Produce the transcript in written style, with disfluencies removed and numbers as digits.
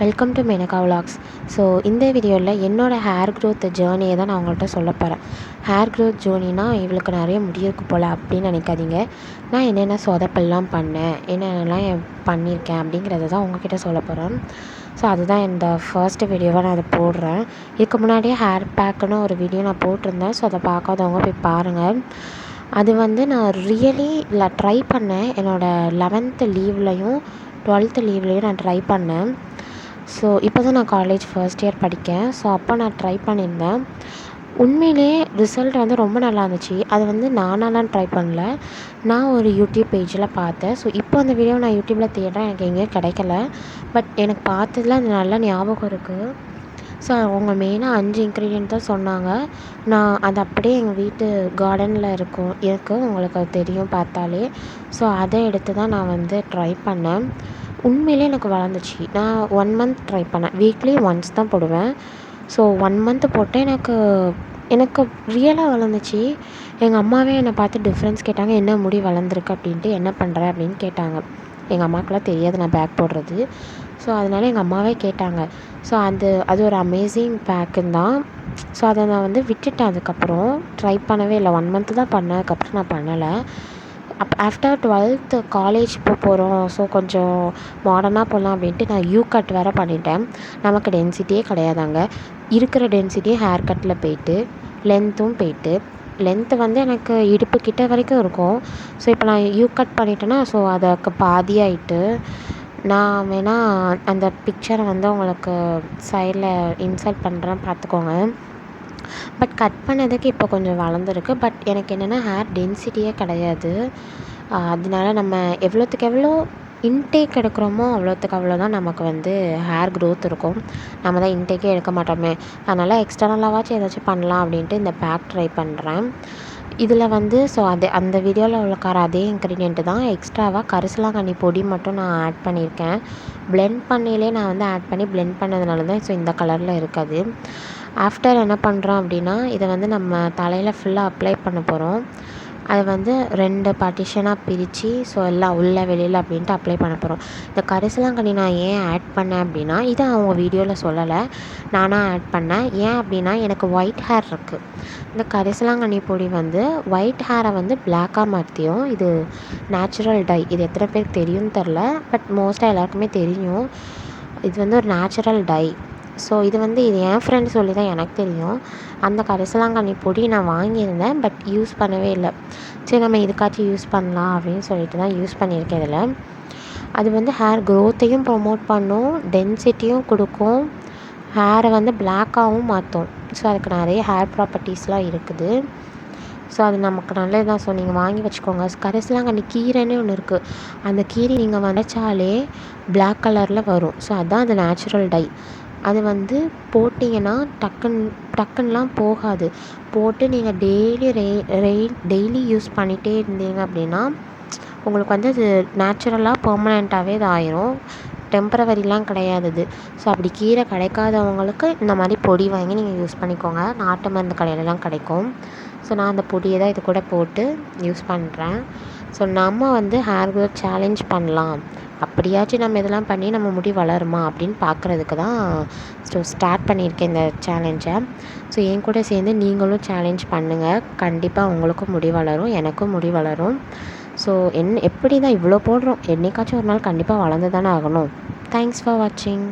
Welcome to Menaka vlogs. So இந்த வீடியோவில் என்னோடய ஹேர் க்ரோத் ஜேர்னியை தான் நான் உங்கள்கிட்ட சொல்ல போகிறேன். ஹேர் க்ரோத் ஜேர்னினா இவளுக்கு நிறைய முடி இருக்கு போல் அப்படின்னு நினைக்காதீங்க. நான் என்னென்ன சொதப்பெல்லாம் பண்ணேன், என்னென்னலாம் பண்ணியிருக்கேன் அப்படிங்கிறத தான் உங்கள்கிட்ட சொல்ல போகிறேன். ஸோ அதுதான் இந்த ஃபர்ஸ்ட்டு வீடியோவாக நான் அதை போடுறேன். இதுக்கு முன்னாடியே ஹேர் பேக்குன்னு ஒரு வீடியோ நான் போட்டிருந்தேன். ஸோ அதை பார்க்காதவங்க போய் பாருங்கள். அது நான் ரியலி ட்ரை பண்ணேன். என்னோடய 11th லீவ்லையும் 12th லீவ்லையும் நான் ட்ரை பண்ணேன். ஸோ இப்போ தான் நான் காலேஜ் ஃபர்ஸ்ட் இயர் படிக்கேன். ஸோ அப்போ நான் ட்ரை பண்ணியிருந்தேன். உண்மையிலே ரிசல்ட் ரொம்ப நல்லா இருந்துச்சு. அது நானாலாம் ட்ரை பண்ணல, நான் ஒரு யூடியூப் பேஜில் பார்த்தேன். ஸோ இப்போ அந்த வீடியோ நான் யூடியூப்பில் தேடுறேன், எனக்கு எங்கேயும் கிடைக்கல. பட் எனக்கு பார்த்ததில் அது நல்லா ஞாபகம் இருக்குது. ஸோ அவங்க மெயினாக 5 இன்க்ரீடியன்ட் தான் சொன்னாங்க. நான் அது அப்படியே எங்கள் வீட்டு கார்டனில் இருக்குது, உங்களுக்கு அது தெரியும் பார்த்தாலே. ஸோ அதை எடுத்து தான் நான் ட்ரை பண்ணேன். உண்மையிலே எனக்கு வளர்ந்துச்சு. நான் 1 மந்த் ட்ரை பண்ணேன். வீக்லி ஒன்ஸ் தான் போடுவேன். ஸோ 1 மந்த் போட்டு எனக்கு ரியலாக வளர்ந்துச்சு. எங்கள் அம்மாவே என்னை பார்த்து டிஃப்ரென்ஸ் கேட்டாங்க, என்ன முடி வளர்ந்துருக்கு அப்படின்ட்டு, என்ன பண்ணுற அப்படின்னு கேட்டாங்க. எங்கள் அம்மாவுக்குலாம் தெரியாது நான் பேக் போடுறது. ஸோ அதனால் எங்கள் அம்மாவே கேட்டாங்க. ஸோ அது ஒரு அமேசிங் பேக்குன்னு தான். ஸோ அதை நான் விட்டுட்டேன். அதுக்கப்புறம் ட்ரை பண்ணவே இல்லை. 1 மந்த்து தான் பண்ணேன், அதுக்கப்புறம் நான் பண்ணலை. ஆஃப்டர் 12th காலேஜ் போகிறோம். ஸோ கொஞ்சம் மாடர்னாக போகலாம் அப்படின்ட்டு நான் யூ கட் வேறு பண்ணிட்டேன். நமக்கு டென்சிட்டியே கிடையாதாங்க. இருக்கிற டென்சிட்டியே ஹேர் கட்டில் போயிட்டு, லென்த்தும் போயிட்டு, லென்த்து எனக்கு இடுப்பு கிட்ட வரைக்கும் இருக்கும். ஸோ இப்போ நான் யூ கட் பண்ணிட்டேன்னா, ஸோ அதுக்கு பாதியாகிட்டு, நான் வேணால் அந்த பிக்சரை உங்களுக்கு சைடில் இன்சர்ட் பண்ணுறேன், பார்த்துக்கோங்க. பட் கட் பண்ணதுக்கு இப்போ கொஞ்சம் வளர்ந்துருக்கு. பட் எனக்கு என்னென்னா ஹேர் டென்சிட்டியே கிடையாது. அதனால நம்ம எவ்வளோத்துக்கு எவ்வளோ இன்டேக் எடுக்கிறோமோ அவ்வளோத்துக்கு அவ்வளோ தான் நமக்கு ஹேர் க்ரோத் இருக்கும். நம்ம தான் இன்டேக்கே எடுக்க மாட்டோமே. அதனால் எக்ஸ்டர்னலாவாச்சும் ஏதாச்சும் பண்ணலாம் அப்படின்ட்டு இந்த பேக் ட்ரை பண்ணுறேன். இதில் ஸோ அந்த வீடியோவில் உள்ளக்கார அதே இன்க்ரீடியண்ட்டு தான். எக்ஸ்ட்ராவாக கரிசலாங்கண்ணி பொடி மட்டும் நான் ஆட் பண்ணியிருக்கேன். பிளெண்ட் பண்ணியிலே நான் ஆட் பண்ணி பிளெண்ட் பண்ணதுனால தான் ஸோ இந்த கலரில் இருக்குது. ஆஃப்டர் என்ன பண்ணுறோம் அப்படின்னா, இதை நம்ம தலையில் ஃபுல்லாக அப்ளை பண்ண போகிறோம். அதை 2 பார்ட்டிஷனாக பிரித்து, ஸோ எல்லாம் உள்ள வெளியில் அப்படின்ட்டு அப்ளை பண்ண போகிறோம். இந்த கரிசலாங்கண்ணி நான் ஏன் ஆட் பண்ணேன் அப்படின்னா, இதை அவங்க வீடியோவில் சொல்லலை, நானாக ஆட் பண்ணேன். ஏன் அப்படின்னா, எனக்கு ஒயிட் ஹேர் இருக்குது. இந்த கரிசலாங்கண்ணி பொடி ஒயிட் ஹேரை பிளாக்காக மாற்றியும். இது நேச்சுரல் டை. இது எத்தனை பேருக்கு தெரியும்னு தெரில, பட் மோஸ்ட்டாக எல்லாருக்குமே தெரியும். இது ஒரு நேச்சுரல் டை. ஸோ இது இது என் ஃப்ரெண்ட் சொல்லி தான் எனக்கு தெரியும். அந்த கரிசலாங்கண்ணி பொடி நான் வாங்கியிருந்தேன், பட் யூஸ் பண்ணவே இல்லை. சரி நம்ம இதுக்காச்சும் யூஸ் பண்ணலாம் அப்படின்னு சொல்லிட்டு தான் யூஸ் பண்ணியிருக்கேன். இதில் அது ஹேர் க்ரோத்தையும் ப்ரொமோட் பண்ணும், டென்சிட்டியும் கொடுக்கும், ஹேரை பிளாக்காகவும் மாற்றும். ஸோ அதுக்கு நிறைய ஹேர் ப்ராப்பர்ட்டிஸ்லாம் இருக்குது. ஸோ அது நமக்கு நல்லது தான். ஸோ நீங்கள் வாங்கி வச்சுக்கோங்க. கரிசலாங்கண்ணி கீரைன்னு ஒன்று இருக்குது. அந்த கீரை நீங்கள் வதச்சாலே பிளாக் கலரில் வரும். ஸோ அதுதான் அது நேச்சுரல் டை. அது போட்டிங்கன்னா டக்குன்னுலாம் போகாது. போட்டு நீங்கள் டெய்லி யூஸ் பண்ணிகிட்டே இருந்தீங்க அப்படின்னா, உங்களுக்கு அது நேச்சுரலாக பெர்மனெண்ட்டாகவே இது ஆயிரும். டெம்பரவரிலாம் கிடையாது இது. ஸோ அப்படி கீரை கிடைக்காதவங்களுக்கு இந்த மாதிரி பொடி வாங்கி நீங்கள் யூஸ் பண்ணிக்கோங்க. நாட்டு மருந்து கடையிலலாம் கிடைக்கும். ஸோ நான் அந்த பொடியை தான் இது கூட போட்டு யூஸ் பண்ணுறேன். ஸோ நம்ம ஹேர் க்ரோத் சேலஞ்ச் பண்ணலாம், அப்படியாச்சும் நம்ம இதெல்லாம் பண்ணி நம்ம முடி வளருமா அப்படின்னு பார்க்குறதுக்கு தான் ஸ்டார்ட் பண்ணியிருக்கேன் இந்த சேலஞ்சை. ஸோ என் கூட சேர்ந்து நீங்களும் சேலஞ்ச் பண்ணுங்கள். கண்டிப்பாக உங்களுக்கும் முடி வளரும், எனக்கும் முடி வளரும். ஸோ எப்படி தான் இவ்வளோ போடுறோம், என்றைக்காச்சும் ஒரு நாள் கண்டிப்பாக வளர்ந்து தானே ஆகணும். தேங்க்ஸ் ஃபார் வாட்சிங்.